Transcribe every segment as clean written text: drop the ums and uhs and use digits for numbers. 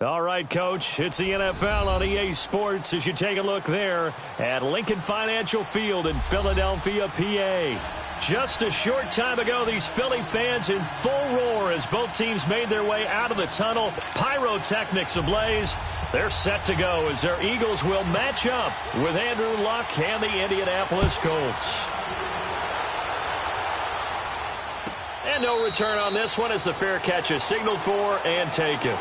All right, Coach, it's the NFL on EA Sports as you take a look there at Lincoln Financial Field in Philadelphia, PA. Just a short time ago, these Philly fans in full roar as both teams made their way out of the tunnel. Pyrotechnics ablaze. They're set to go as their Eagles will match up with Andrew Luck and the Indianapolis Colts. And no return on this one as the fair catch is signaled for and taken.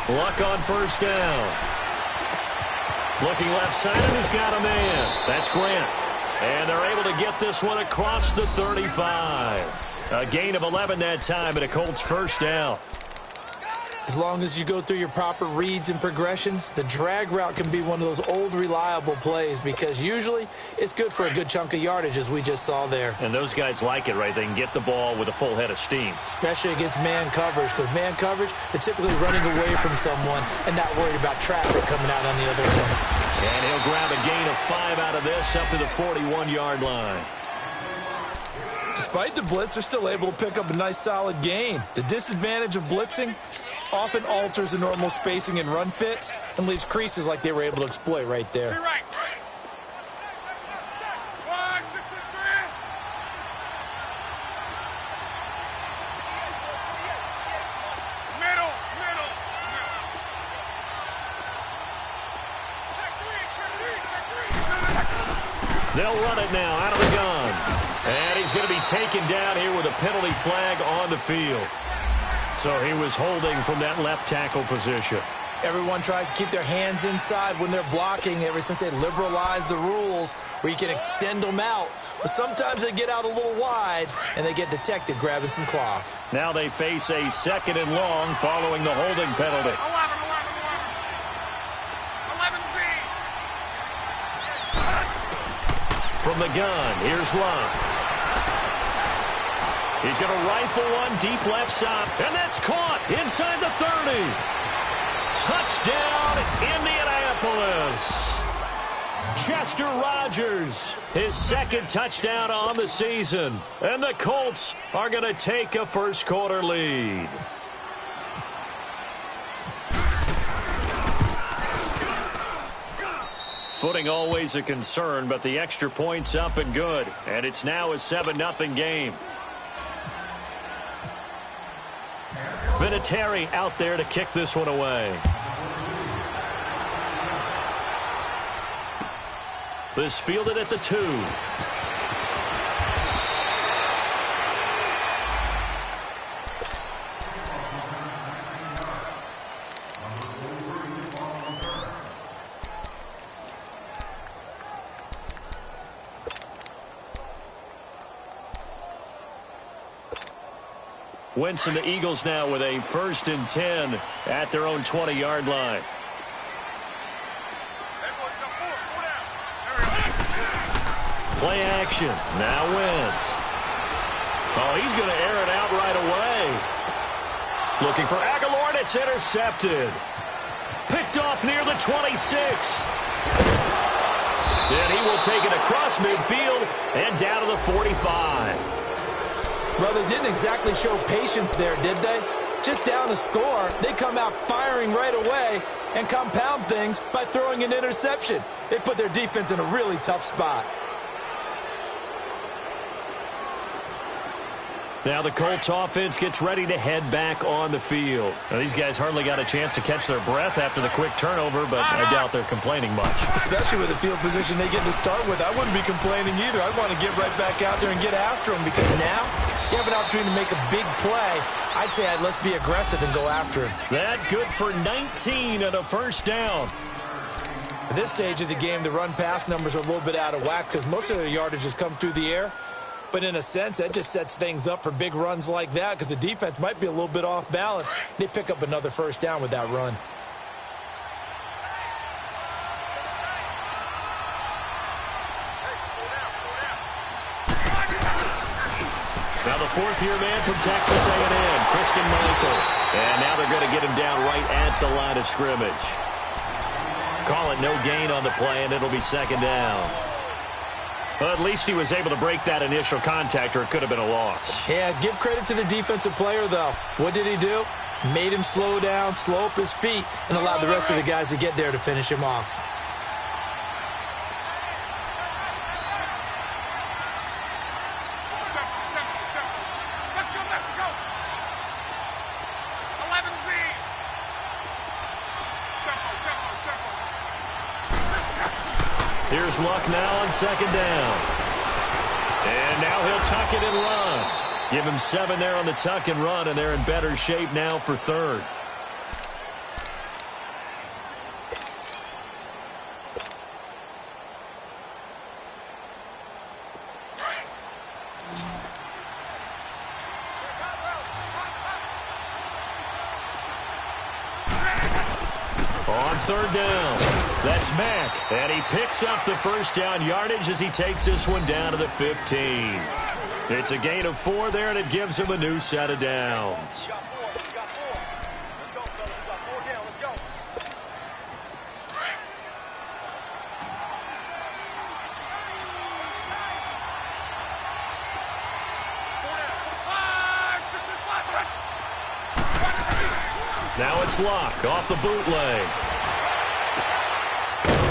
Luck on first down. Looking left side, and he's got a man. That's Grant. And they're able to get this one across the 35. A gain of 11 that time, and a Colts first down. As long as you go through your proper reads and progressions, the drag route can be one of those old reliable plays because usually it's good for a good chunk of yardage as we just saw there. And those guys like it, right? They can get the ball with a full head of steam. Especially against man coverage because man coverage, they're typically running away from someone and not worried about traffic coming out on the other end. And he'll grab a gain of 5 out of this up to the 41-yard line. Despite the blitz, they're still able to pick up a nice solid gain. The disadvantage of blitzing often alters the normal spacing and run fits and leaves creases like they were able to exploit right there. They'll run it now out of the gun. And he's going to be taken down here with a penalty flag on the field. So he was holding from that left tackle position. Everyone tries to keep their hands inside when they're blocking ever since they liberalized the rules where you can extend them out. But sometimes they get out a little wide and they get detected grabbing some cloth. Now they face a 2nd and long following the holding penalty. 11B. From the gun, here's Luck. He's going to rifle one deep left side, and that's caught inside the 30. Touchdown, Indianapolis. Chester Rogers, his 2nd touchdown on the season. And the Colts are going to take a first-quarter lead. Footing always a concern, but the extra point's up and good. And it's now a 7-0 game. Vinatieri out there to kick this one away. This fielded at the 2. Wentz and the Eagles now with a 1st and 10 at their own 20-yard line. Play action. Now Wentz. Oh, he's going to air it out right away. Looking for Aguilar, and it's intercepted. Picked off near the 26. Then he will take it across midfield and down to the 45. Well, they didn't exactly show patience there, did they? Just down to score, they come out firing right away and compound things by throwing an interception. They put their defense in a really tough spot. Now the Colts offense gets ready to head back on the field. Now, these guys hardly got a chance to catch their breath after the quick turnover, but I doubt they're complaining much. Especially with the field position they get to start with. I wouldn't be complaining either. I want to get right back out there and get after them because now you have an opportunity to make a big play. I'd say let's be aggressive and go after him. That good for 19 and a first down. At this stage of the game, the run-pass numbers are a little bit out of whack because most of their yardage has come through the air. But in a sense, that just sets things up for big runs like that because the defense might be a little bit off balance. They pick up another first down with that run. Now the fourth-year man from Texas A&M, Christian Michael. And now they're going to get him down right at the line of scrimmage. Call it no gain on the play, and it'll be second down. Well, at least he was able to break that initial contact, or it could have been a loss. Yeah, give credit to the defensive player, though. What did he do? Made him slow down, slow up his feet, and allowed the rest of the guys to get there to finish him off. Here's Luck now on second down. And now he'll tuck it and run. Give him 7 there on the tuck and run, and they're in better shape now for third. On third down, that's Mack, and he picks up the first down yardage as he takes this one down to the 15. It's a gain of 4 there, and it gives him a new set of downs. Now it's Luck off the bootleg.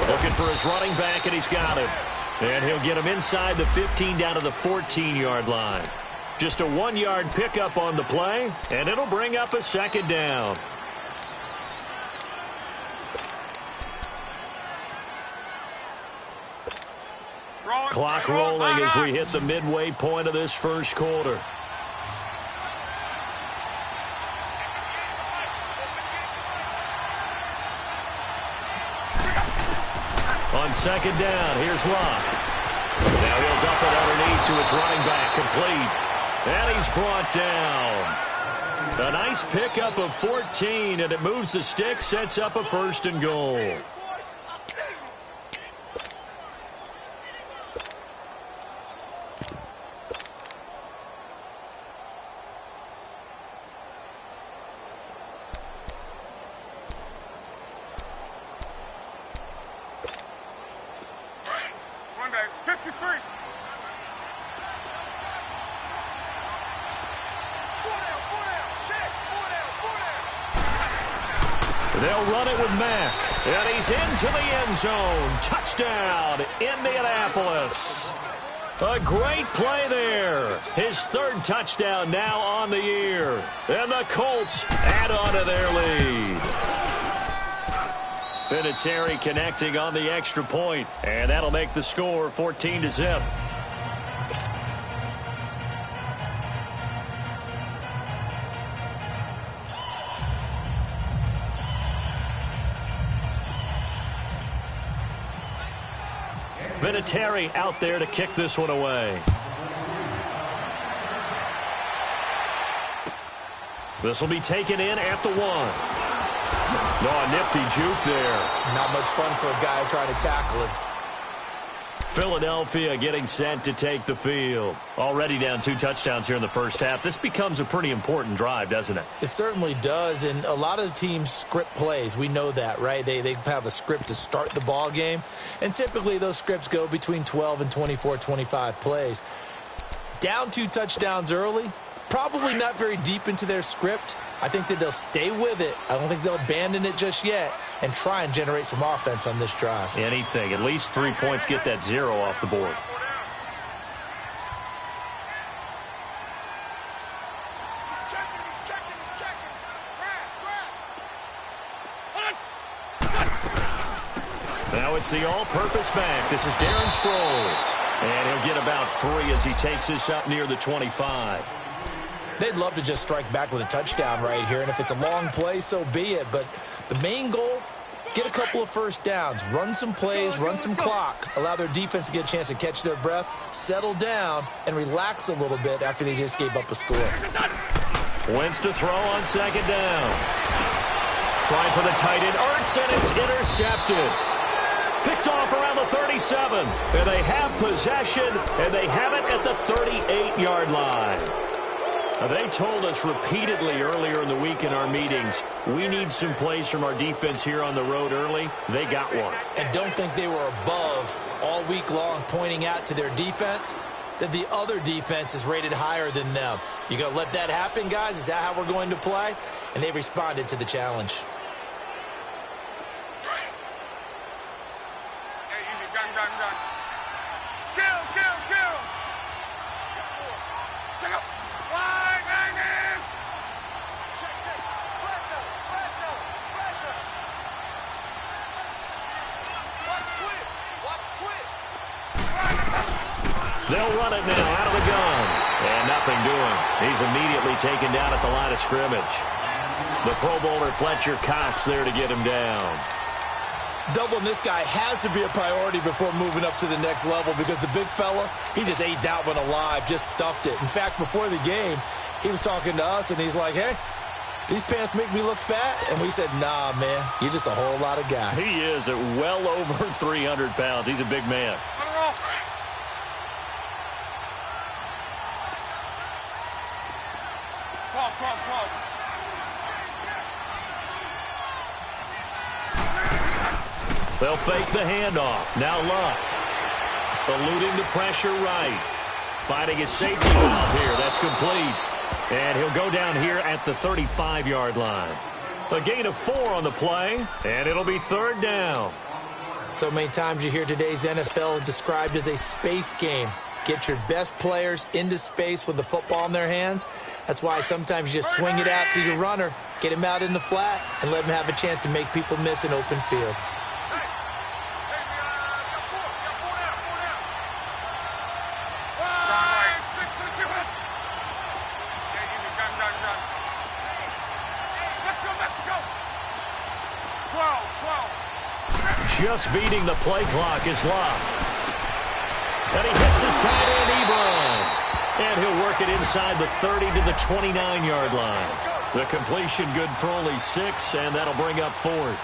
Looking for his running back, and he's got him. And he'll get him inside the 15 down to the 14-yard line. Just a 1-yard pickup on the play, and it'll bring up a second down. Clock rolling as we hit the midway point of this first quarter. On second down, here's Luck. Now he'll dump it underneath to his running back, complete. And he's brought down. A nice pickup of 14, and it moves the stick, sets up a first and goal. They'll run it with Mack, and he's into the end zone. Touchdown, Indianapolis. A great play there. His third touchdown now on the year. And the Colts add on to their lead. Vinatieri connecting on the extra point, and that'll make the score 14-0. Vinatieri out there to kick this one away. This will be taken in at the 1. Oh, a nifty juke there. Not much fun for a guy trying to tackle him. Philadelphia getting set to take the field. Already down 2 touchdowns here in the first half. This becomes a pretty important drive, doesn't it? It certainly does, and a lot of the teams script plays. We know that, right? They have a script to start the ball game, and typically those scripts go between 12 and 24, 25 plays. Down 2 touchdowns early, probably not very deep into their script. I think that they'll stay with it. I don't think they'll abandon it just yet and try and generate some offense on this drive. Anything. At least 3 points, get that 0 off the board. Now it's the all-purpose back. This is Darren Sproles. And he'll get about 3 as he takes this up near the 25. They'd love to just strike back with a touchdown right here, and if it's a long play, so be it. But the main goal, get a couple of first downs, run some plays, run some clock, allow their defense to get a chance to catch their breath, settle down, and relax a little bit after they just gave up a score. Wentz to throw on second down. Trying for the tight end, Ertz, and it's intercepted. Picked off around the 37. And they have possession, and they have it at the 38-yard line. Now, they told us repeatedly earlier in the week in our meetings, we need some plays from our defense here on the road early. They got one. And don't think they were above all week long pointing out to their defense that the other defense is rated higher than them. You going to let that happen, guys? Is that how we're going to play? And they responded to the challenge. They'll run it now out of the gun. And nothing doing. He's immediately taken down at the line of scrimmage. The Pro Bowler Fletcher Cox there to get him down. Doubling this guy has to be a priority before moving up to the next level because the big fella, he just ate that one alive, just stuffed it. In fact, before the game, he was talking to us, and he's like, hey, these pants make me look fat? And we said, nah, man, you're just a whole lot of guy. He is at well over 300 pounds. He's a big man. They'll fake the handoff. Now Luck. Eluding the pressure right. Finding his safety valve here. That's complete. And he'll go down here at the 35-yard line. A gain of 4 on the play, and it'll be third down. So many times you hear today's NFL described as a space game. Get your best players into space with the football in their hands. That's why sometimes you just swing it out to your runner, get him out in the flat, and let him have a chance to make people miss an open field. Just beating the play clock is Luck. And he hits his tight end, Ebron. And he'll work it inside the 30 to the 29-yard line. The completion good for only 6, and that'll bring up fourth.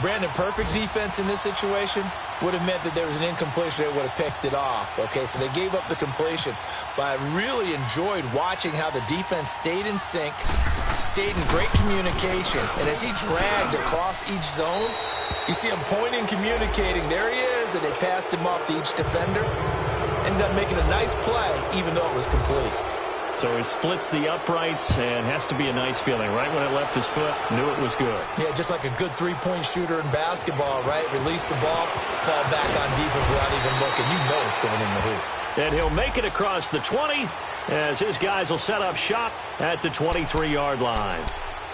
Brandon, perfect defense in this situation would have meant that there was an incompletion that would have picked it off. Okay, so they gave up the completion. But I really enjoyed watching how the defense stayed in sync, stayed in great communication. And as he dragged across each zone, you see him pointing, communicating. There he is, and they passed him off to each defender. Ended up making a nice play, even though it was complete. So he splits the uprights, and has to be a nice feeling. Right when it left his foot, knew it was good. Yeah, just like a good three-point shooter in basketball, right? Release the ball, fall back on defense without even looking. You know it's going in the hoop. And he'll make it across the 20 as his guys will set up shop at the 23-yard line.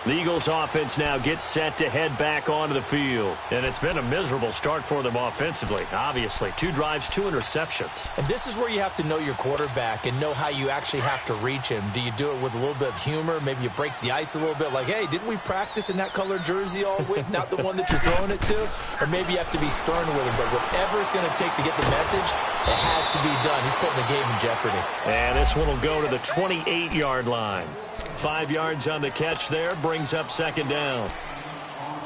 The Eagles offense now gets set to head back onto the field. And it's been a miserable start for them offensively, obviously. 2 drives, 2 interceptions. And this is where you have to know your quarterback and know how you actually have to reach him. Do you do it with a little bit of humor? Maybe you break the ice a little bit like, hey, didn't we practice in that color jersey all week? Not the one that you're throwing it to? Or maybe you have to be stern with him. But whatever it's going to take to get the message, it has to be done. He's putting the game in jeopardy. And this one will go to the 28-yard line. 5 yards on the catch there, brings up second down.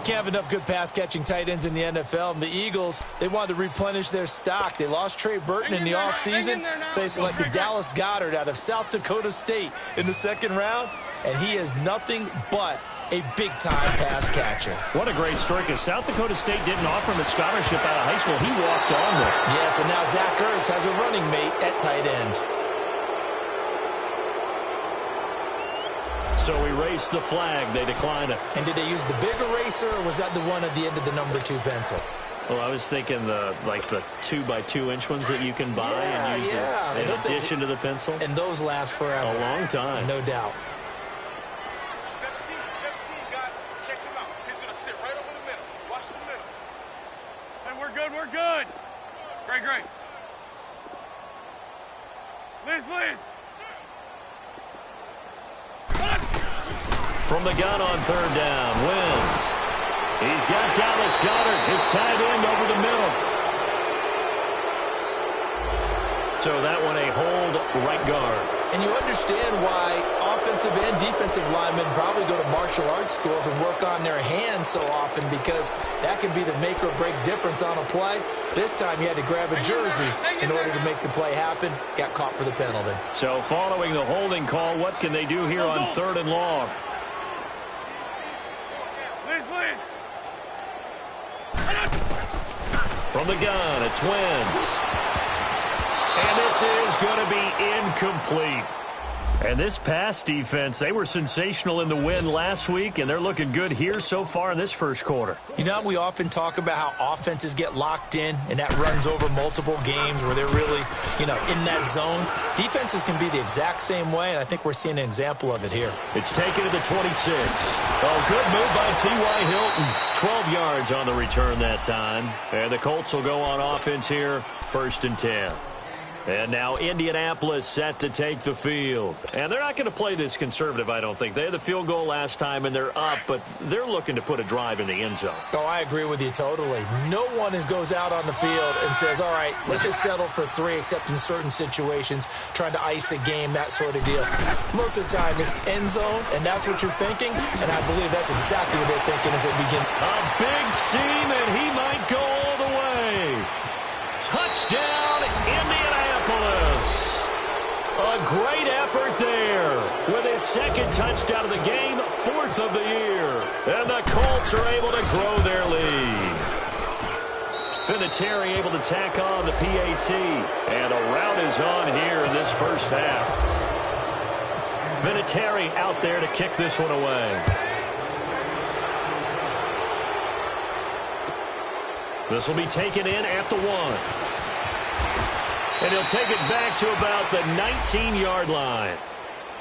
Can't have enough good pass-catching tight ends in the NFL. And the Eagles, they wanted to replenish their stock. They lost Trey Burton in the offseason, so they selected Dallas Goedert out of South Dakota State in the second round, and he is nothing but a big-time pass catcher. What a great story, because South Dakota State didn't offer him a scholarship out of high school. He walked on there. Yeah, so now Zach Ertz has a running mate at tight end. So erase the flag. They decline it. And did they use the big eraser, or was that the one at the end of the number 2 pencil? Well, I was thinking the 2x2-inch ones that you can buy and use in addition to the pencil. And those last forever. A long time. No doubt. 17, guys. Check him out. He's going to sit right over the middle. Watch the middle. And we're good. Great. Liz. From the gun on third down, Wentz. He's got Dallas Goedert, his tight end, over the middle. So that one a hold right guard. And you understand why offensive and defensive linemen probably go to martial arts schools and work on their hands so often, because that can be the make or break difference on a play. This time he had to grab a jersey in order to make the play happen. Got caught for the penalty. So following the holding call, what can they do here on 3rd and long? From the gun, it's Wentz. And this is going to be incomplete. And this pass defense, they were sensational in the win last week, and they're looking good here so far in this first quarter. You know, we often talk about how offenses get locked in, and that runs over multiple games where they're really, in that zone. Defenses can be the exact same way, and I think we're seeing an example of it here. It's taken to the 26. Oh, good move by T.Y. Hilton. 12 yards on the return that time. And the Colts will go on offense here, 1st and 10. And now Indianapolis set to take the field. And they're not going to play this conservative, I don't think. They had the field goal last time, and they're up, but they're looking to put a drive in the end zone. Oh, I agree with you totally. No one goes out on the field and says, all right, let's just settle for 3, except in certain situations, trying to ice a game, that sort of deal. Most of the time, it's end zone, and that's what you're thinking, and I believe that's exactly what they're thinking as they begin. A big seam, and he might go all the way. Touchdown, Indianapolis. A great effort there with his 2nd touchdown of the game, 4th of the year. And the Colts are able to grow their lead. Vinatieri able to tack on the PAT. And a rout is on here in this first half. Vinatieri out there to kick this one away. This will be taken in at the 1. And he'll take it back to about the 19-yard line.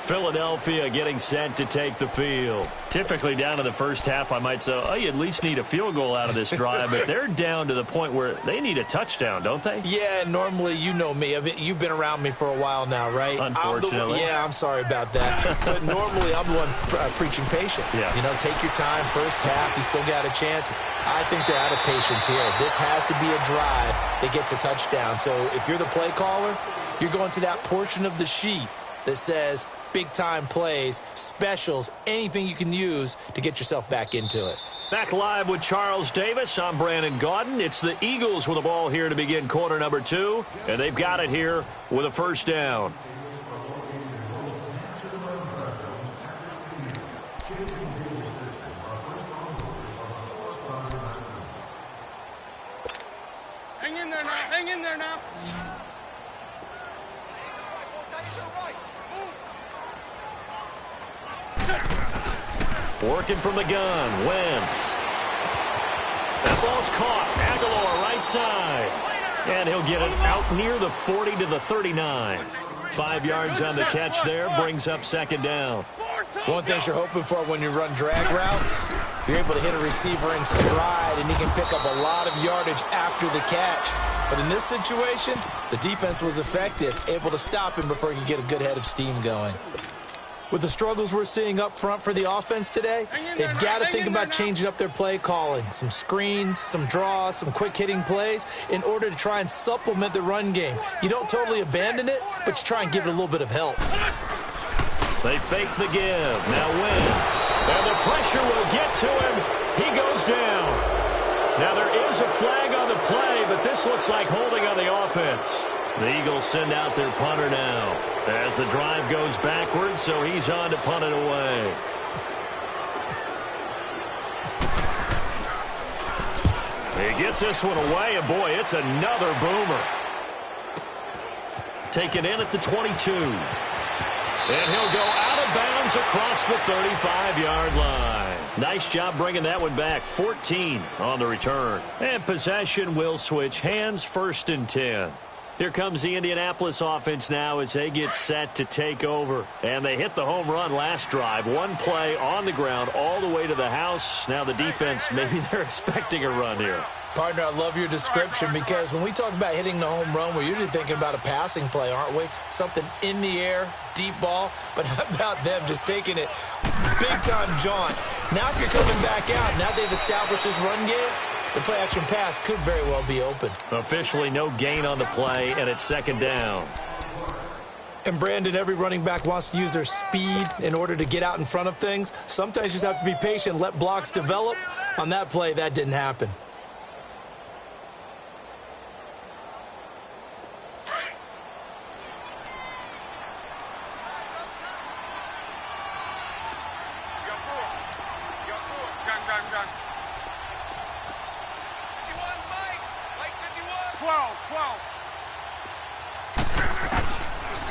Philadelphia getting set to take the field. Typically down to the first half, I might say, oh, you at least need a field goal out of this drive. But they're down to the point where they need a touchdown, don't they? Yeah, normally, you know me. You've been around me for a while now, right? Unfortunately. I'm sorry about that. But normally, I'm the one preaching patience. Yeah. Take your time. First half, you still got a chance. I think they're out of patience here. This has to be a drive that gets a touchdown. So if you're the play caller, you're going to that portion of the sheet that says big-time plays, specials, anything you can use to get yourself back into it. Back live with Charles Davis. I'm Brandon Gaudin. It's the Eagles with the ball here to begin quarter number 2, and they've got it here with a 1st down. Hang in there now. Hang in there now. Working from the gun, Wentz. That ball's caught. Aguilar right side. And he'll get it out near the 40 to the 39. 5 yards on the catch there, brings up 2nd down. One thing you're hoping for when you run drag routes, you're able to hit a receiver in stride, and he can pick up a lot of yardage after the catch. But in this situation, the defense was effective, able to stop him before he could get a good head of steam going. With the struggles we're seeing up front for the offense today, they've got to think about changing up their play calling. Some screens, some draws, some quick-hitting plays in order to try and supplement the run game. You don't totally abandon it, but you try and give it a little bit of help. They fake the give. Now Wentz. And the pressure will get to him. He goes down. Now there is a flag on the play, but this looks like holding on the offense. The Eagles send out their punter now as the drive goes backwards, so he's on to punt it away. He gets this one away, and boy, it's another boomer. Taken in at the 22. And he'll go out of bounds across the 35-yard line. Nice job bringing that one back. 14 on the return. And possession will switch hands, 1st and 10. Here comes the Indianapolis offense now as they get set to take over. And they hit the home run last drive. One play on the ground all the way to the house. Now the defense, maybe they're expecting a run here. Partner, I love your description, because when we talk about hitting the home run, we're usually thinking about a passing play, aren't we? Something in the air, deep ball. But how about them just taking it Big-time jaunt. Now if you're coming back out, now they've established this run game, the play-action pass could very well be open. Officially no gain on the play, and it's second down. And, Brandon, every running back wants to use their speed in order to get out in front of things. Sometimes you just have to be patient, let blocks develop. On that play, that didn't happen. Gun. 51, Mike 51. 12.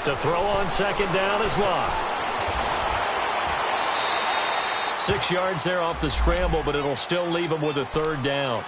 To throw on second down is Locke. 6 yards there off the scramble, but it'll still leave him with a third down.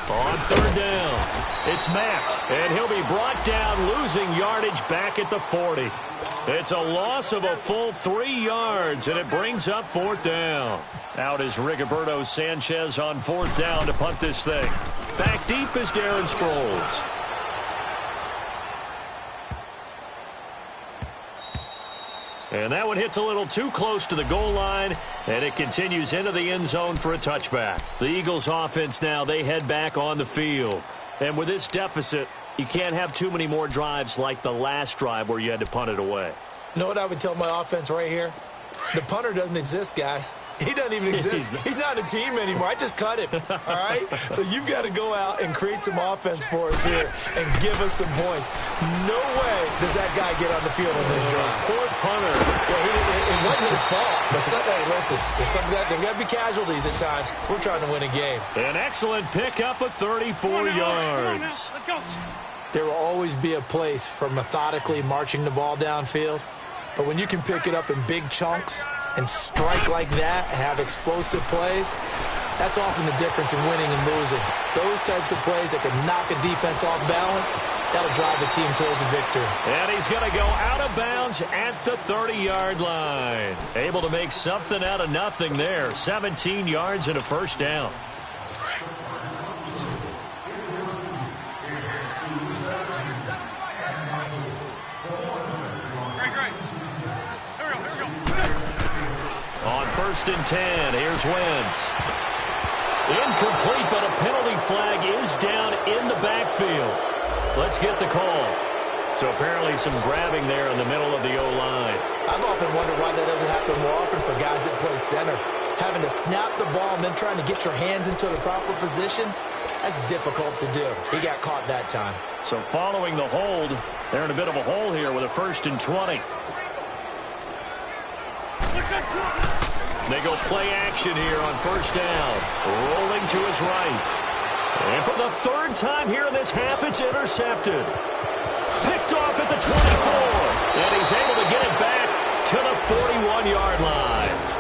On third down, it's Mack, and he'll be brought down, losing yardage back at the 40. It's a loss of a full 3 yards, and it brings up fourth down. Out is Rigoberto Sanchez on fourth down to punt this thing. Back deep is Darren Sproles. And that one hits a little too close to the goal line, and it continues into the end zone for a touchback. The Eagles offense now, they head back on the field. And with this deficit, you can't have too many more drives like the last drive where you had to punt it away. You know what I would tell my offense right here? The punter doesn't exist, guys. He doesn't even exist. He's not a team anymore. I just cut him, all right? So you've got to go out and create some offense for us here and give us some points. No way does that guy get on the field on this drive. Poor punter. Yeah, it wasn't his fault. But hey, listen, there's got to be casualties at times. We're trying to win a game. An excellent pickup of 34 yards. Let's go. There will always be a place for methodically marching the ball downfield. But when you can pick it up in big chunks and strike like that, have explosive plays, that's often the difference in winning and losing. Those types of plays that can knock a defense off balance, that'll drive the team towards a victory. And he's going to go out of bounds at the 30-yard line. Able to make something out of nothing there. 17 yards and a first down. On 1st and 10, here's Wentz. Incomplete, but a penalty flag is down in the backfield. Let's get the call. So apparently some grabbing there in the middle of the O-line. I've often wondered why that doesn't happen more often for guys that play center. Having to snap the ball and then trying to get your hands into the proper position, that's difficult to do. He got caught that time. So following the hold, they're in a bit of a hole here with a 1st and 20. They go play action here on 1st down. Rolling to his right. And for the 3rd time here in this half, it's intercepted. Picked off at the 24. And he's able to get it back to the 41-yard line.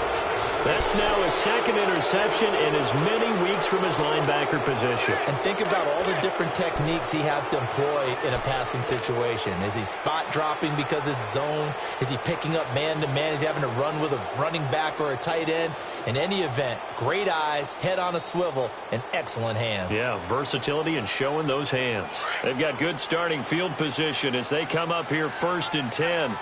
That's now his 2nd interception in as many weeks from his linebacker position. And think about all the different techniques he has to employ in a passing situation. Is he spot dropping because it's zone? Is he picking up man-to-man? Is he having to run with a running back or a tight end? In any event, great eyes, head on a swivel, and excellent hands. Yeah, versatility and showing those hands. They've got good starting field position as they come up here 1st and 10.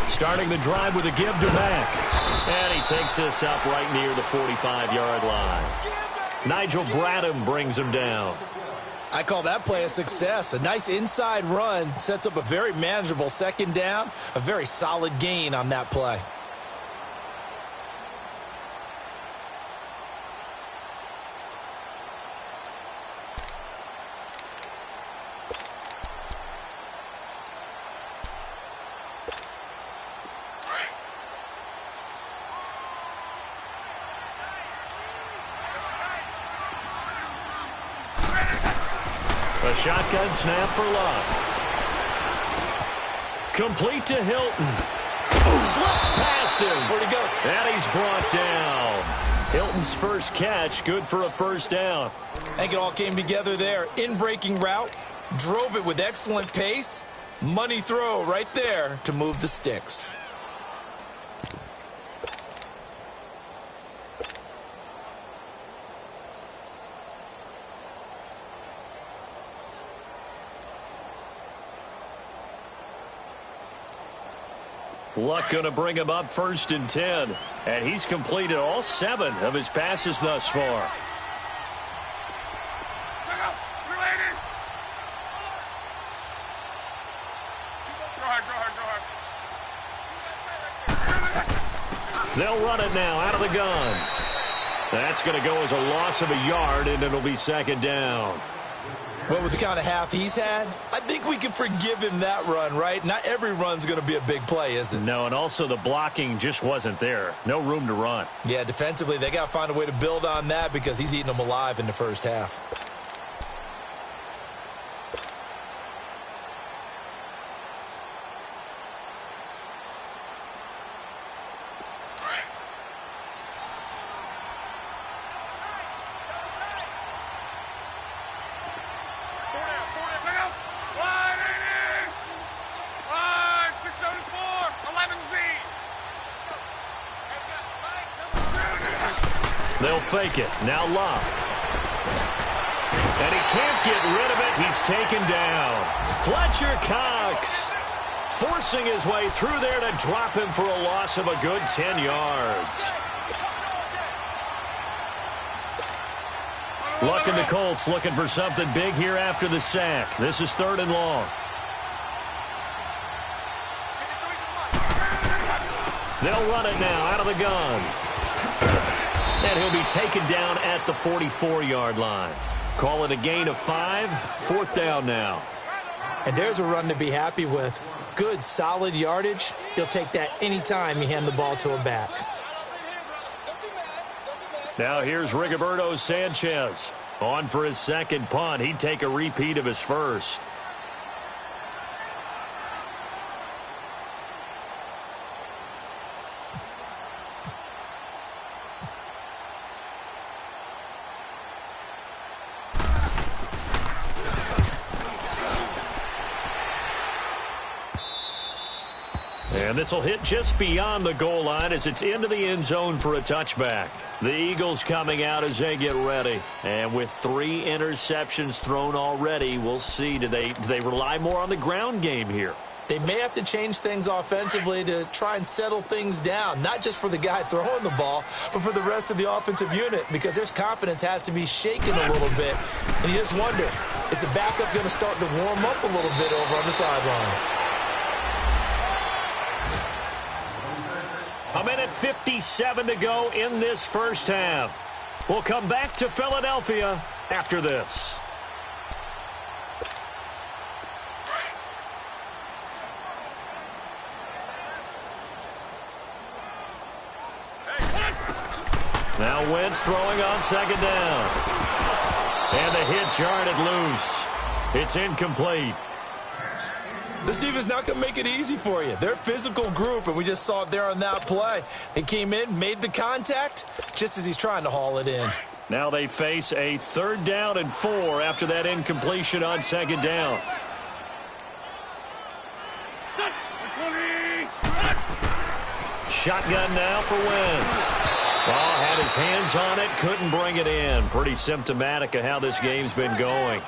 Starting the drive with a give to Mack. And he takes this up right near the 45-yard line. Nigel Bradham brings him down. I call that play a success. A nice inside run sets up a very manageable 2nd down. A very solid gain on that play. A shotgun snap for Locke. Complete to Hilton. Slips past him. Where'd he go? And he's brought down. Hilton's first catch, good for a first down. I think it all came together there. In-breaking route, drove it with excellent pace. Money throw right there to move the sticks. Luck going to bring him up 1st and 10. And he's completed all 7 of his passes thus far. Go ahead. They'll run it now out of the gun. That's going to go as a loss of a yard, and it'll be 2nd down. Well, with the kind of half he's had, I think we can forgive him that run, right? Not every run's going to be a big play, is it? No, and also the blocking just wasn't there. No room to run. Yeah, defensively, they got to find a way to build on that because he's eating them alive in the first half. They'll fake it. Now Love. And he can't get rid of it. He's taken down. Fletcher Cox forcing his way through there to drop him for a loss of a good 10 yards. Luck and the Colts looking for something big here after the sack. This is 3rd and long. They'll run it now out of the gun. And he'll be taken down at the 44-yard line. Call it a gain of 5. 4th down now. And there's a run to be happy with. Good, solid yardage. He'll take that anytime you hand the ball to a back. Now here's Rigoberto Sanchez. On for his 2nd punt. He'd take a repeat of his first. And this will hit just beyond the goal line as it's into the end zone for a touchback. The Eagles coming out as they get ready. And with 3 interceptions thrown already, we'll see. Do they rely more on the ground game here? They may have to change things offensively to try and settle things down, not just for the guy throwing the ball, but for the rest of the offensive unit, because their confidence has to be shaken a little bit. And you just wonder, is the backup going to start to warm up a little bit over on the sideline? A minute 57 to go in this first half. We'll come back to Philadelphia after this. Now Wentz throwing on 2nd down. And the hit jarred it loose. It's incomplete. This defense not going to make it easy for you. They're a physical group, and we just saw it there on that play. They came in, made the contact, just as he's trying to haul it in. Now they face a 3rd down and 4 after that incompletion on 2nd down. Shotgun now for Wentz. Had his hands on it, couldn't bring it in. Pretty symptomatic of how this game's been going.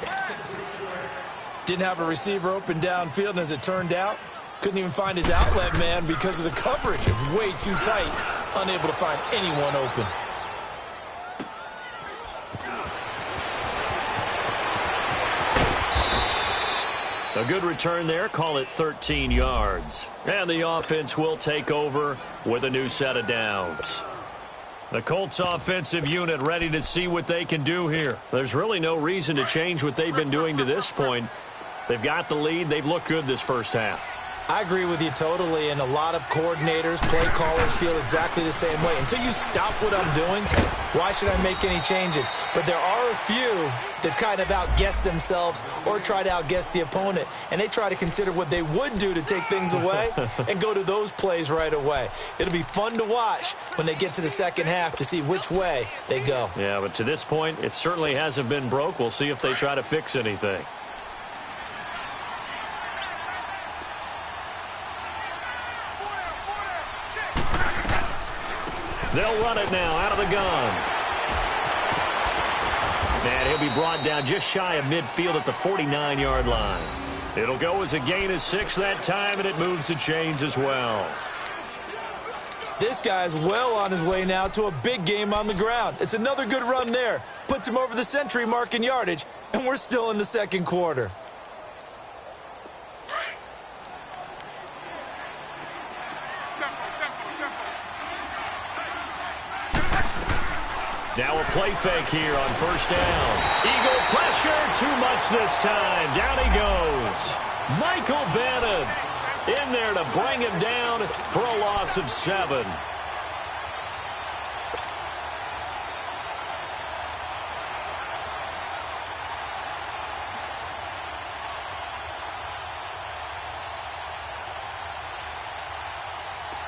Didn't have a receiver open downfield, and as it turned out, couldn't even find his outlet man because of the coverage. It was way too tight, unable to find anyone open. A good return there, call it 13 yards. And the offense will take over with a new set of downs. The Colts offensive unit ready to see what they can do here. There's really no reason to change what they've been doing to this point. They've got the lead. They've looked good this first half. I agree with you totally, and a lot of coordinators, play callers feel exactly the same way. Until you stop what I'm doing, why should I make any changes? But there are a few that kind of outguess themselves or try to outguess the opponent, and they try to consider what they would do to take things away and go to those plays right away. It'll be fun to watch when they get to the second half to see which way they go. Yeah, but to this point, it certainly hasn't been broke. We'll see if they try to fix anything. They'll run it now out of the gun. And he'll be brought down just shy of midfield at the 49-yard line. It'll go as a gain of 6 that time, and it moves the chains as well. This guy's well on his way now to a big game on the ground. It's another good run there. Puts him over the century mark in yardage, and we're still in the second quarter. Now a play fake here on first down. Eagle pressure, too much this time. Down he goes. Michael Bennett in there to bring him down for a loss of 7.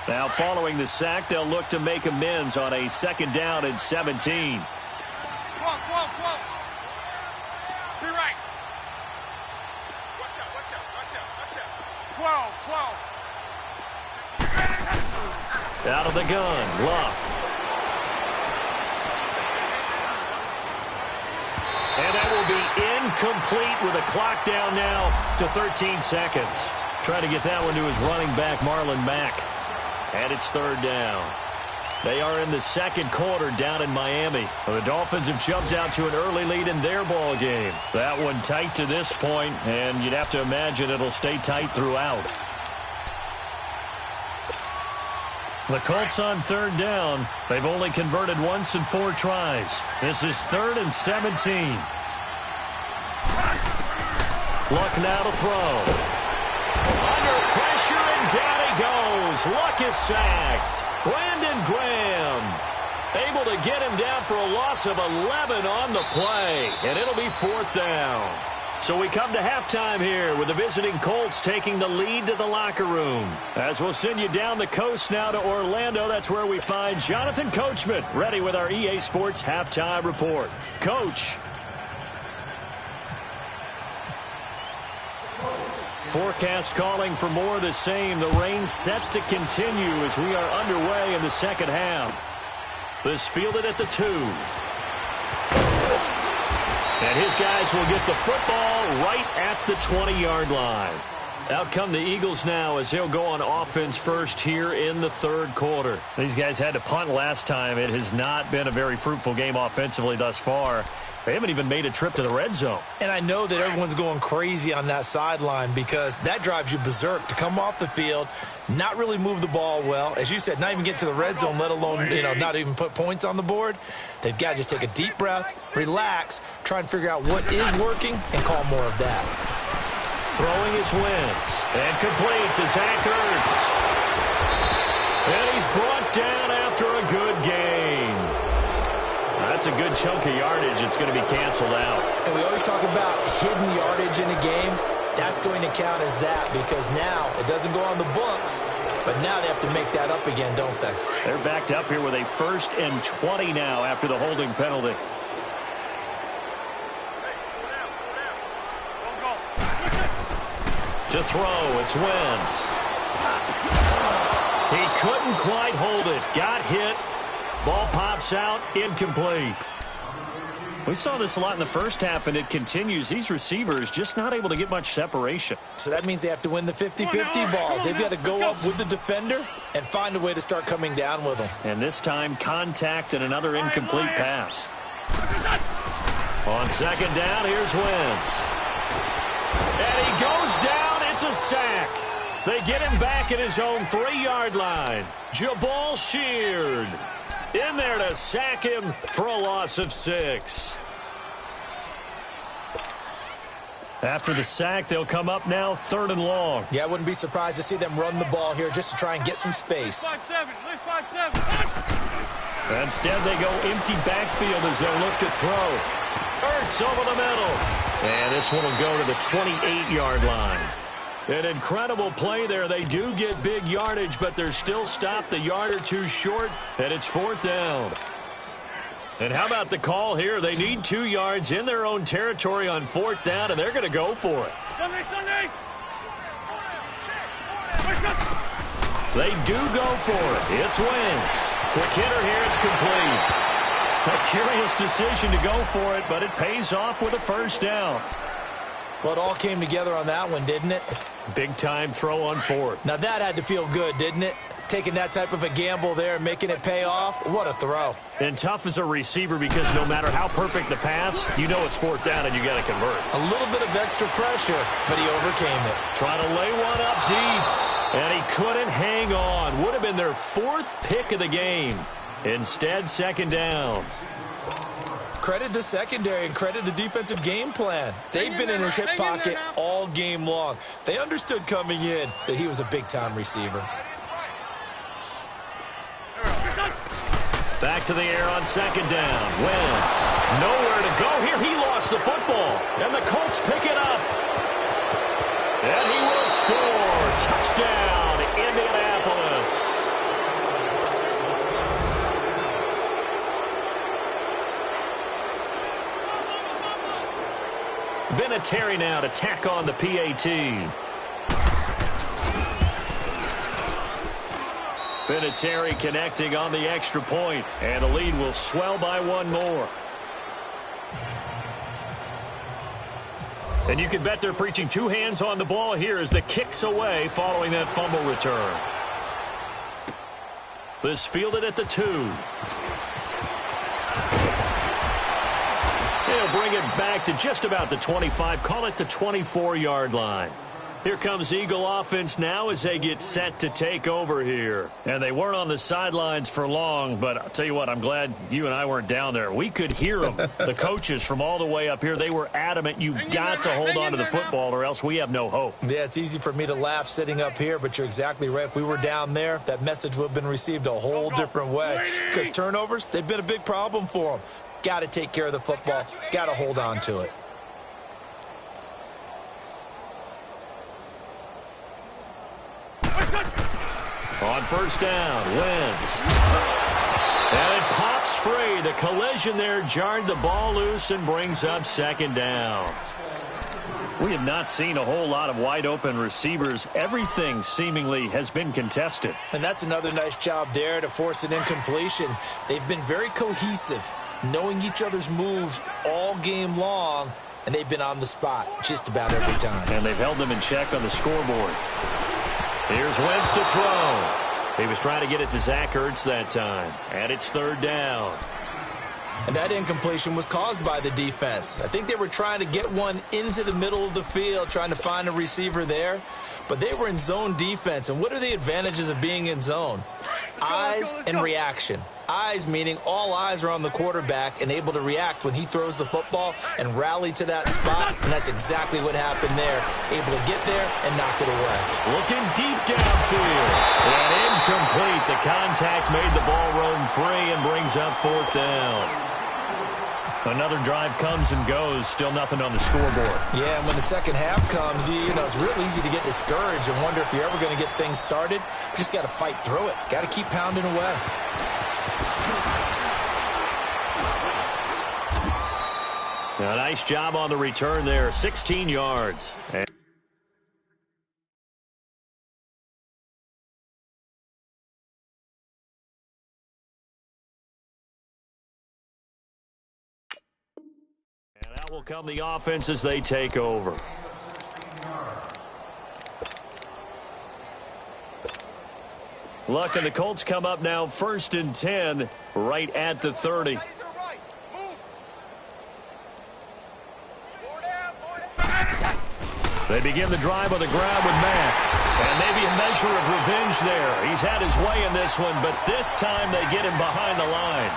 Now following the sack, they'll look to make amends on a second down and 17. 12. Be right. Watch out. 12. Out of the gun, Luck. And that will be incomplete with a clock down now to 13 seconds. Trying to get that one to his running back, Marlon Mack. And it's third down. They are in the second quarter down in Miami. Well, the Dolphins have jumped out to an early lead in their ball game. That one tight to this point, and you'd have to imagine it'll stay tight throughout. The Colts on third down. They've only converted once in 4 tries. This is 3rd and 17. Luck now to throw. Under pressure, and down he goes. Luck is sacked. Brandon Graham able to get him down for a loss of 11 on the play, and it'll be 4th down. So we come to halftime here with the visiting Colts taking the lead to the locker room. As we'll send you down the coast now to Orlando, that's where we find Jonathan Coachman ready with our EA Sports halftime report. Coach. Forecast calling for more of the same. The rain set to continue as we are underway in the second half. This fielded at the 2. And his guys will get the football right at the 20-yard line. Out come the Eagles now as they'll go on offense first here in the third quarter. These guys had to punt last time. It has not been a very fruitful game offensively thus far. They haven't even made a trip to the red zone. And I know that everyone's going crazy on that sideline because that drives you berserk to come off the field, not really move the ball well. As you said, not even get to the red zone, let alone, not even put points on the board. They've got to just take a deep breath, relax, try and figure out what is working, and call more of that. Throwing is Wentz. And complete to Zach Ertz. And he's brought down after a good game. That's a good chunk of yardage. It's going to be canceled out. And we always talk about hidden yardage in a game. That's going to count as that because now it doesn't go on the books, but now they have to make that up again, don't they? They're backed up here with a 1st and 20 now after the holding penalty. To throw, it's Wentz. He couldn't quite hold it. Got hit. Ball pops out, incomplete. We saw this a lot in the first half, and it continues. These receivers just not able to get much separation. So that means they have to win the 50-50 balls. They've got to go up with the defender and find a way to start coming down with them. And this time, contact and another incomplete pass. On second down, here's Wentz. And he goes down. It's a sack. They get him back at his own 3-yard line. Jabal Sheard in there to sack him for a loss of 6. After the sack, they'll come up now 3rd and long. Yeah, I wouldn't be surprised to see them run the ball here just to try and get some space. 5-7. Instead, they go empty backfield as they'll look to throw. Hurts over the middle. And this one will go to the 28-yard line. An incredible play there. They do get big yardage, but they're still stopped a yard or two short, and it's 4th down. And how about the call here? They need 2 yards in their own territory on 4th down, and they're going to go for it. They do go for it. It's Wentz. Quick hitter here. It's complete. A curious decision to go for it, but it pays off with a 1st down. Well, it all came together on that one, didn't it? Big-time throw on 4th. Now, that had to feel good, didn't it? Taking that type of a gamble there and making it pay off. What a throw. And tough as a receiver because no matter how perfect the pass, you know it's 4th down and you got to convert. A little bit of extra pressure, but he overcame it. Trying to lay one up deep, and he couldn't hang on. Would have been their 4th pick of the game. Instead, 2nd down. Credit the secondary and credit the defensive game plan. They've been in his hip pocket all game long. They understood coming in that he was a big-time receiver. Back to the air on 2nd down. Wentz. Nowhere to go here. He lost the football. And the Colts pick it up. And he will score. Touchdown, Indianapolis. Vinatieri now to tack on the PAT. Vinatieri connecting on the extra point, and the lead will swell by 1 more. And you can bet they're preaching 2 hands on the ball here as the kick's away following that fumble return. This fielded at the 2. He'll bring it back to just about the 25, call it the 24-yard line. Here comes Eagle offense now as they get set to take over here. And they weren't on the sidelines for long, but I'll tell you what, I'm glad you and I weren't down there. We could hear them, the coaches from all the way up here. They were adamant, you've got to hold on to the football or else we have no hope. Yeah, it's easy for me to laugh sitting up here, but you're exactly right. If we were down there, that message would have been received a whole different way. Because turnovers, they've been a big problem for them. Got to take care of the football. Got to hold on to it. On 1st down, Wentz. And it pops free. The collision there jarred the ball loose and brings up 2nd down. We have not seen a whole lot of wide-open receivers. Everything seemingly has been contested. And that's another nice job there to force an incompletion. They've been very cohesive, knowing each other's moves all game long, and they've been on the spot just about every time. And they've held them in check on the scoreboard. Here's Wentz to throw. He was trying to get it to Zach Ertz that time. And it's 3rd down. And that incompletion was caused by the defense. I think they were trying to get one into the middle of the field, trying to find a receiver there. But they were in zone defense. And what are the advantages of being in zone? Eyes and reaction. Eyes meaning all eyes are on the quarterback and able to react when he throws the football and rally to that spot. And that's exactly what happened there. Able to get there and knock it away. Looking deep downfield. And incomplete. The contact made the ball roam free and brings up 4th down. Another drive comes and goes. Still nothing on the scoreboard. Yeah, and when the second half comes, you know, it's real easy to get discouraged and wonder if you're ever going to get things started. You just got to fight through it. Got to keep pounding away. A nice job on the return there. 16 yards. And out will come the offense as they take over. Luck and the Colts come up now 1st and 10 right at the 30. They begin the drive on the ground with Mack. And maybe a measure of revenge there. He's had his way in this one, but this time they get him behind the line.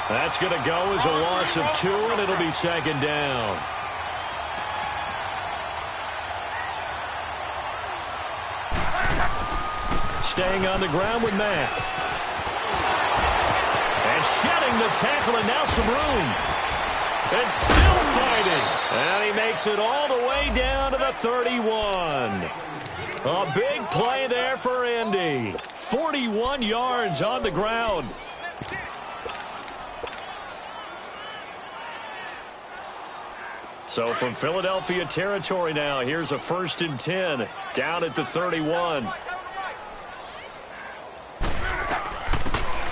That's going to go as a loss of 2, and it'll be 2nd down. Staying on the ground with Mack. And shedding the tackle, and now some room. And still fighting. And he makes it all the way down to the 31. A big play there for Indy. 41 yards on the ground. So from Philadelphia territory now, here's a 1st and 10 down at the 31.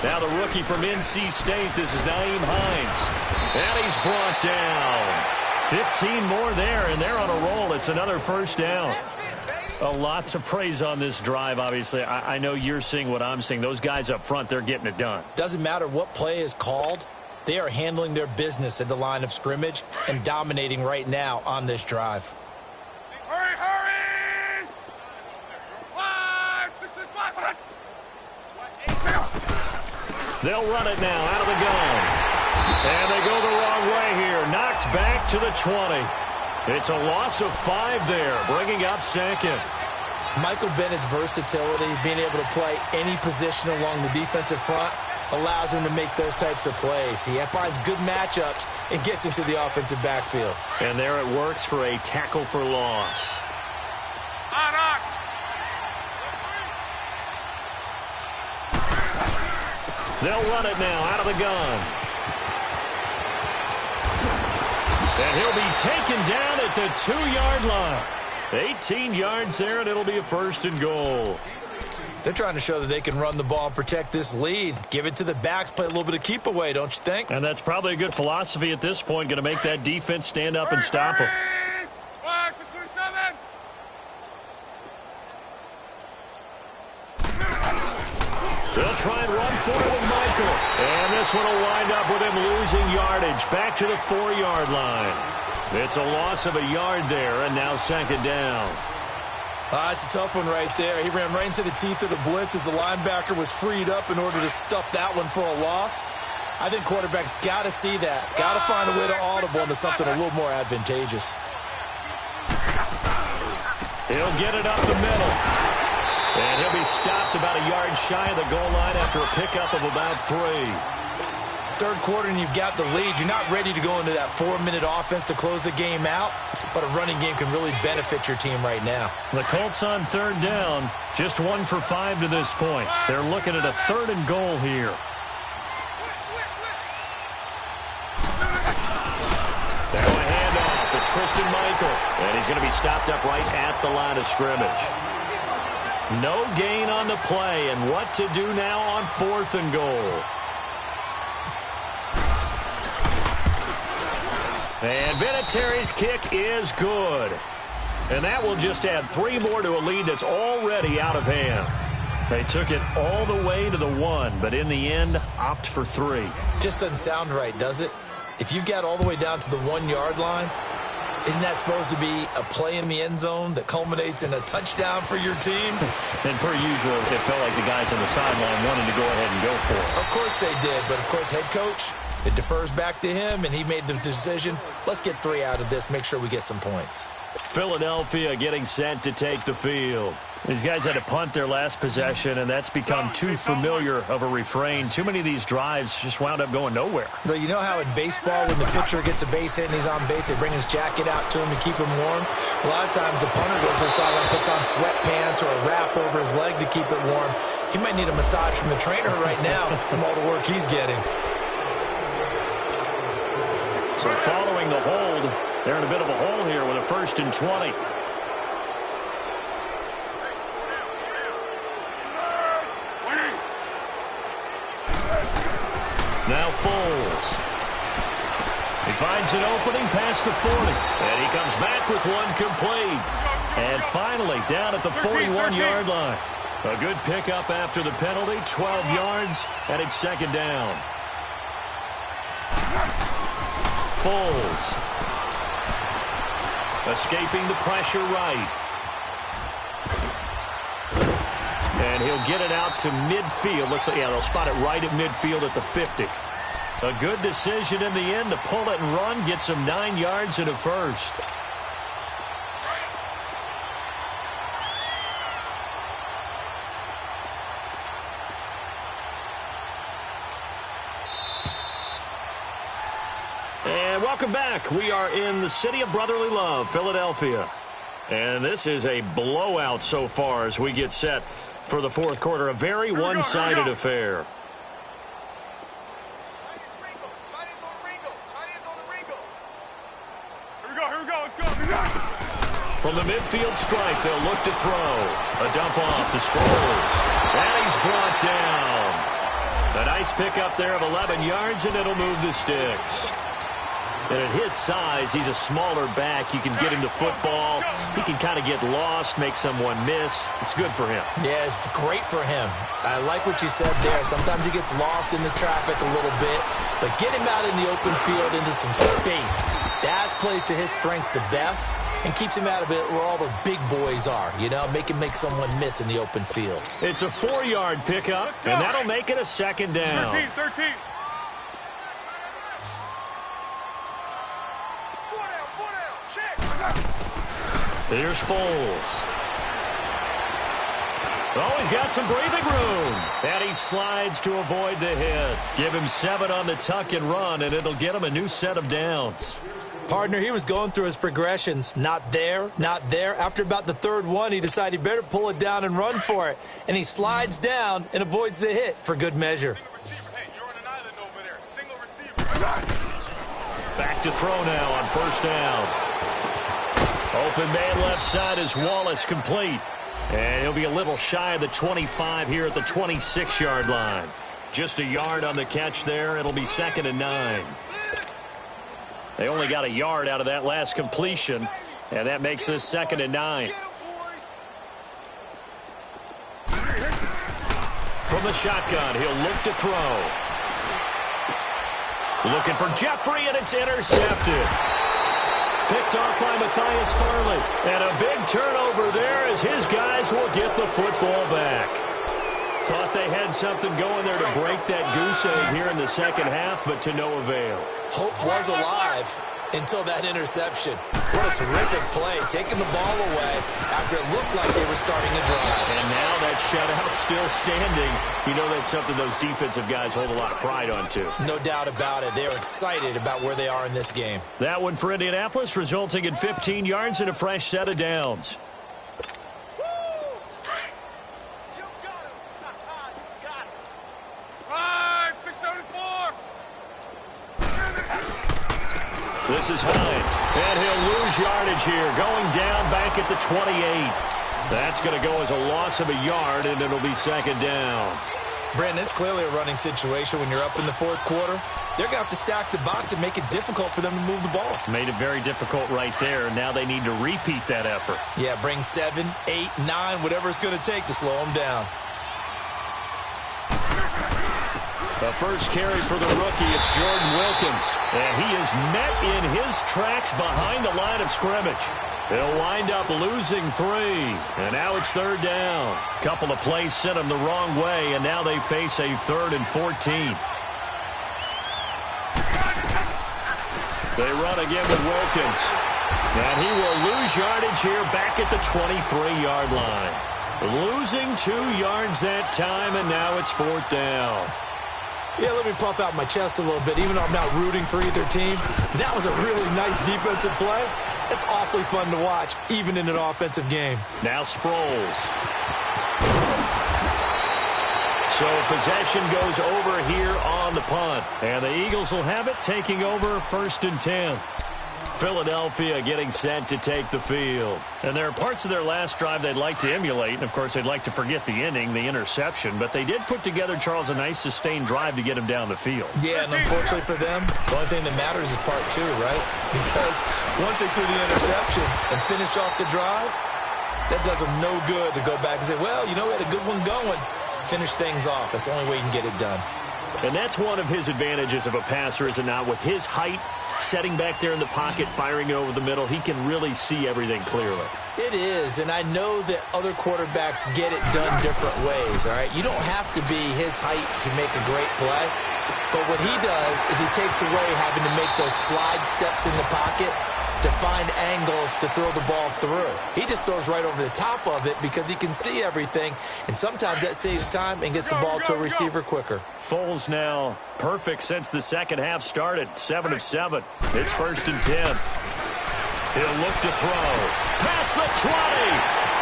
Now the rookie from NC State, this is Nyheim Hines. And he's brought down. 15 more there, and they're on a roll. It's another 1st down. A lot to praise on this drive, obviously. I know you're seeing what I'm seeing. Those guys up front, they're getting it done. Doesn't matter what play is called. They are handling their business at the line of scrimmage and dominating right now on this drive. Hurry, hurry! 5, 6, 5, They'll run it now out of the gun. And they go the wrong way here. Knocked back to the 20. It's a loss of 5 there, bringing up 2nd. Michael Bennett's versatility, being able to play any position along the defensive front, allows him to make those types of plays. He finds good matchups and gets into the offensive backfield. And there it works for a tackle for loss. They'll run it now out of the gun. And he'll be taken down at the 2-yard line. 18 yards there, and it'll be a 1st and goal. They're trying to show that they can run the ball and protect this lead. Give it to the backs, play a little bit of keep away, don't you think? And that's probably a good philosophy at this point, going to make that defense stand up and stop them. 5, 6, 7. They'll try and run for it with Michael. And this one will wind up with him losing yardage back to the 4-yard line. It's a loss of a yard there, and now 2nd down. It's a tough one right there. He ran right into the teeth of the blitz as the linebacker was freed up in order to stuff that one for a loss. I think quarterbacks got to see that. Got to find a way to audible into something a little more advantageous. He'll get it up the middle. And he'll be stopped about a yard shy of the goal line after a pickup of about 3. 3rd quarter and you've got the lead. You're not ready to go into that 4-minute offense to close the game out, but a running game can really benefit your team right now. The Colts on 3rd down, just 1 for 5 to this point. They're looking at a 3rd and goal here. Now a handoff. It's Christian Michael, and he's going to be stopped up right at the line of scrimmage. No gain on the play, and what to do now on 4th and goal. And Vinatieri's kick is good. And that will just add 3 more to a lead that's already out of hand. They took it all the way to the 1, but in the end, opt for 3. Just doesn't sound right, does it? If you got all the way down to the 1-yard line, isn't that supposed to be a play in the end zone that culminates in a touchdown for your team? And per usual, it felt like the guys on the sideline wanted to go ahead and go for it. Of course they did, but of course head coach, it defers back to him, and he made the decision. Let's get 3 out of this, make sure we get some points. Philadelphia getting set to take the field. These guys had to punt their last possession, and that's become too familiar of a refrain. Too many of these drives just wound up going nowhere. But you know how in baseball, when the pitcher gets a base hit and he's on base, they bring his jacket out to him and keep him warm? A lot of times the punter goes to the sideline, puts on sweatpants or a wrap over his leg to keep it warm. He might need a massage from the trainer right now from all the work he's getting. So following the hold, they're in a bit of a hole here with a 1st and 20. Now Foles. He finds an opening past the 40. And he comes back with one complete. And finally down at the 41-yard line. A good pickup after the penalty. 12 yards. And it's 2nd down. Foles. Escaping the pressure right. And he'll get it out to midfield. Looks like, yeah, they'll spot it right at midfield at the 50. A good decision in the end to pull it and run. Gets him 9 yards and a 1st. Welcome back. We are in the city of brotherly love, Philadelphia. And this is a blowout so far as we get set for the fourth quarter. A very one-sided affair. Here we go, let's go. From the midfield stripe, they'll look to throw. A dump off to Sproles. And he's brought down. A nice pickup there of 11 yards, and it'll move the sticks. And at his size, he's a smaller back. You can get him to football. He can kind of get lost, make someone miss. It's good for him. Yeah, it's great for him. I like what you said there. Sometimes he gets lost in the traffic a little bit, but get him out in the open field into some space. That plays to his strengths the best and keeps him out of it where all the big boys are, you know, make someone miss in the open field. It's a 4-yard pickup, and that'll make it a second down. 13. Four down, check. Here's Foles. Oh, he's got some breathing room. And he slides to avoid the hit. Give him 7 on the tuck and run, and it'll get him a new set of downs. Partner, he was going through his progressions. Not there, not there. After about the third one, he decided he better pull it down and run for it. And he slides down and avoids the hit for good measure. Single receiver. Hey, you're on an island over there. Single receiver. Back to throw now on first down. Open man left side is Wallace, complete. And he'll be a little shy of the 25 here at the 26-yard line. Just a yard on the catch there. It'll be 2nd and 9. They only got a yard out of that last completion, and that makes this 2nd and 9. From the shotgun, he'll look to throw. Looking for Jeffrey, and it's intercepted. Picked off by Matthias Farley. And a big turnover there as his guys will get the football back. Thought they had something going there to break that goose egg here in the second half, but to no avail. Hope was alive until that interception. What a terrific play, taking the ball away after it looked like they were starting a drive. And now that shutout still standing. You know that's something those defensive guys hold a lot of pride on, too. No doubt about it. They're excited about where they are in this game. That one for Indianapolis, resulting in 15 yards and a fresh set of downs. This is Hines, and he'll lose yardage here, going down back at the 28. That's going to go as a loss of a yard, and it'll be 2nd down. Brandon, it's clearly a running situation when you're up in the fourth quarter. They're going to have to stack the box and make it difficult for them to move the ball. Made it very difficult right there. Now they need to repeat that effort. Yeah, bring 7, 8, 9, whatever it's going to take to slow them down. The first carry for the rookie, it's Jordan Wilkins. And he is met in his tracks behind the line of scrimmage. He'll wind up losing 3. And now it's 3rd down. Couple of plays sent him the wrong way, and now they face a 3rd and 14. They run again with Wilkins. And he will lose yardage here back at the 23-yard line. Losing 2 yards that time, and now it's 4th down. Yeah, let me puff out my chest a little bit, even though I'm not rooting for either team. That was a really nice defensive play. It's awfully fun to watch, even in an offensive game. Now Sproles. So possession goes over here on the punt. And the Eagles will have it, taking over 1st and 10. Philadelphia getting set to take the field. And there are parts of their last drive they'd like to emulate. And, of course, they'd like to forget the ending, the interception. But they did put together, Charles, a nice sustained drive to get him down the field. Yeah, and unfortunately for them, the only thing that matters is part 2, right? Because once they threw the interception and finished off the drive, that does them no good to go back and say, well, you know, we had a good one going. Finish things off. That's the only way you can get it done. And that's one of his advantages of a passer, is it not? With his height, setting back there in the pocket, firing it over the middle, he can really see everything clearly. It is, and I know that other quarterbacks get it done different ways, all right? You don't have to be his height to make a great play, but what he does is he takes away having to make those slide steps in the pocket to find angles to throw the ball through. He just throws right over the top of it because he can see everything, and sometimes that saves time and gets the ball to a receiver quicker. Foles now perfect since the second half started, 7 of 7. It's 1st and 10. He'll look to throw. Past the 20.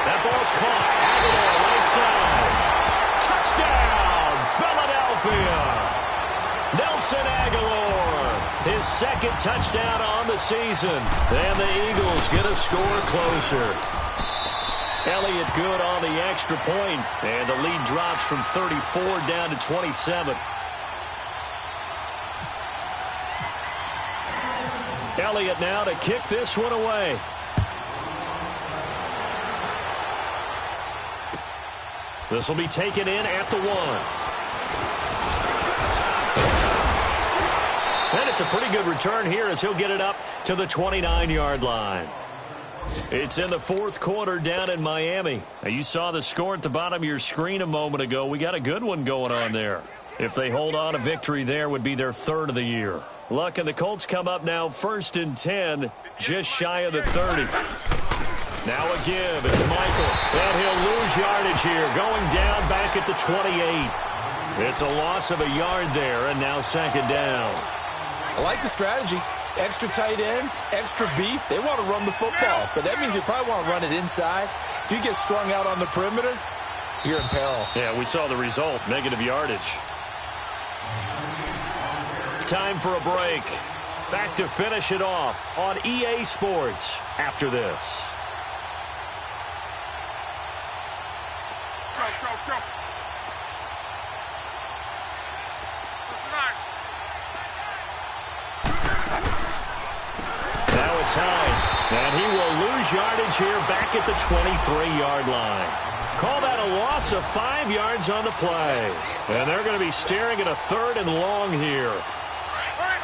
That ball's caught. Aguilar right side. Touchdown, Philadelphia. Nelson Aguilar, his second touchdown on the season. And the Eagles get a score closer. Elliott good on the extra point, and the lead drops from 34 down to 27. Elliott now to kick this one away. This will be taken in at the 1. And it's a pretty good return here as he'll get it up to the 29-yard line. It's in the 4th quarter down in Miami. Now, you saw the score at the bottom of your screen a moment ago. We got a good one going on there. If they hold on, a victory there would be their 3rd of the year. Luck and the Colts come up now 1st and 10, just shy of the 30. Now a give. It's Michael. And he'll lose yardage here, going down back at the 28. It's a loss of a yard there, and now 2nd down. I like the strategy. Extra tight ends, extra beef. They want to run the football, but that means they probably want to run it inside. If you get strung out on the perimeter, you're in peril. Yeah, we saw the result, negative yardage. Time for a break. Back to finish it off on EA Sports after this. Go. Now it's Hines, and he will lose yardage here back at the 23-yard line. Call that a loss of 5 yards on the play. And they're going to be staring at a 3rd and long here. Hurry!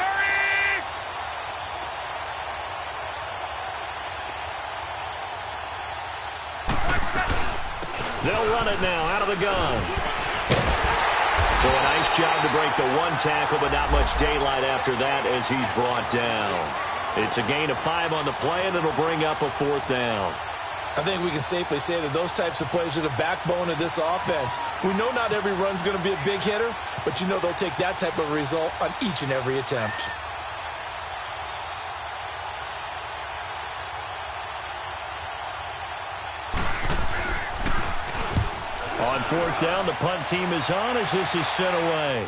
They'll run it now out of the gun. So a nice job to break the 1 tackle, but not much daylight after that as he's brought down. It's a gain of 5 on the play, and it'll bring up a 4th down. I think we can safely say that those types of plays are the backbone of this offense. We know not every run's going to be a big hitter, but you know they'll take that type of result on each and every attempt. On 4th down, the punt team is on as this is sent away.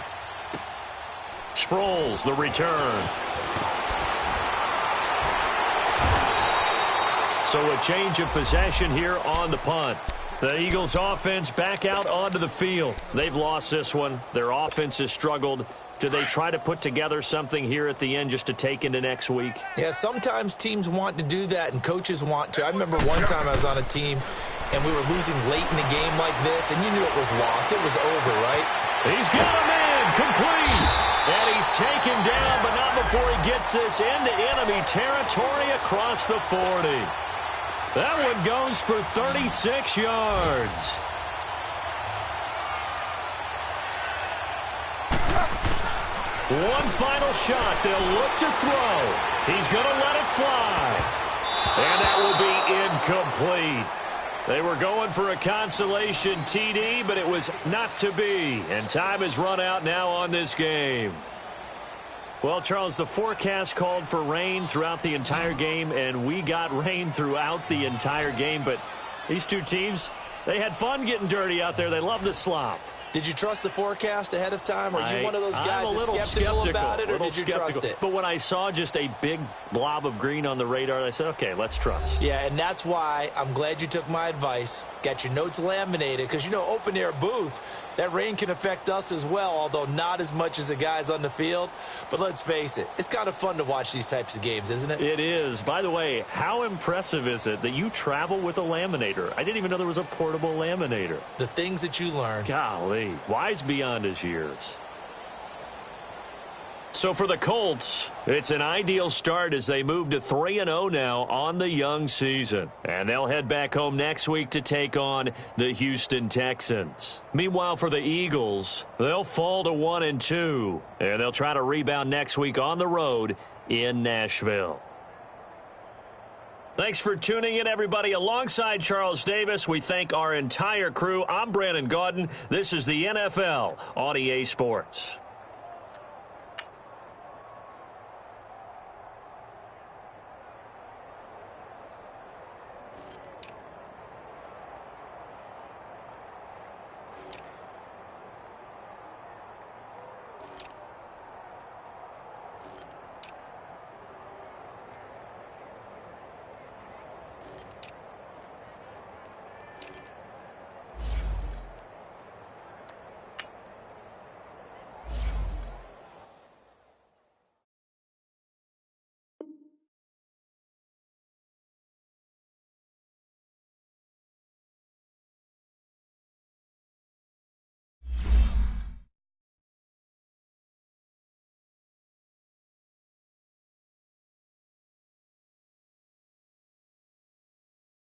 Sproles, the return. So a change of possession here on the punt. The Eagles offense back out onto the field. They've lost this one. Their offense has struggled. Do they try to put together something here at the end just to take into next week? Yeah, sometimes teams want to do that and coaches want to. I remember one time I was on a team and we were losing late in a game like this, and you knew it was lost. It was over, right? He's got him in, complete. And he's taken down, but not before he gets this into enemy territory across the 40. That one goes for 36 yards. One final shot. They'll look to throw. He's going to let it fly. And that will be incomplete. They were going for a consolation TD, but it was not to be. And time has run out now on this game. Well, Charles, the forecast called for rain throughout the entire game, and we got rain throughout the entire game. But these two teams, they had fun getting dirty out there. They love the slop. Did you trust the forecast ahead of time? Are you one of those guys that's skeptical about it, or did you trust it? But when I saw just a big blob of green on the radar, I said, okay, let's trust. Yeah, and that's why I'm glad you took my advice. Got your notes laminated, because, you know, open-air booth, that rain can affect us as well, although not as much as the guys on the field. But let's face it, it's kind of fun to watch these types of games, isn't it? It is. By the way, how impressive is it that you travel with a laminator? I didn't even know there was a portable laminator. The things that you learn. Golly, wise beyond his years. So for the Colts, it's an ideal start as they move to 3-0 now on the young season. And they'll head back home next week to take on the Houston Texans. Meanwhile, for the Eagles, they'll fall to 1-2. And they'll try to rebound next week on the road in Nashville. Thanks for tuning in, everybody. Alongside Charles Davis, we thank our entire crew. I'm Brandon Gaudin. This is the NFL on EA Sports.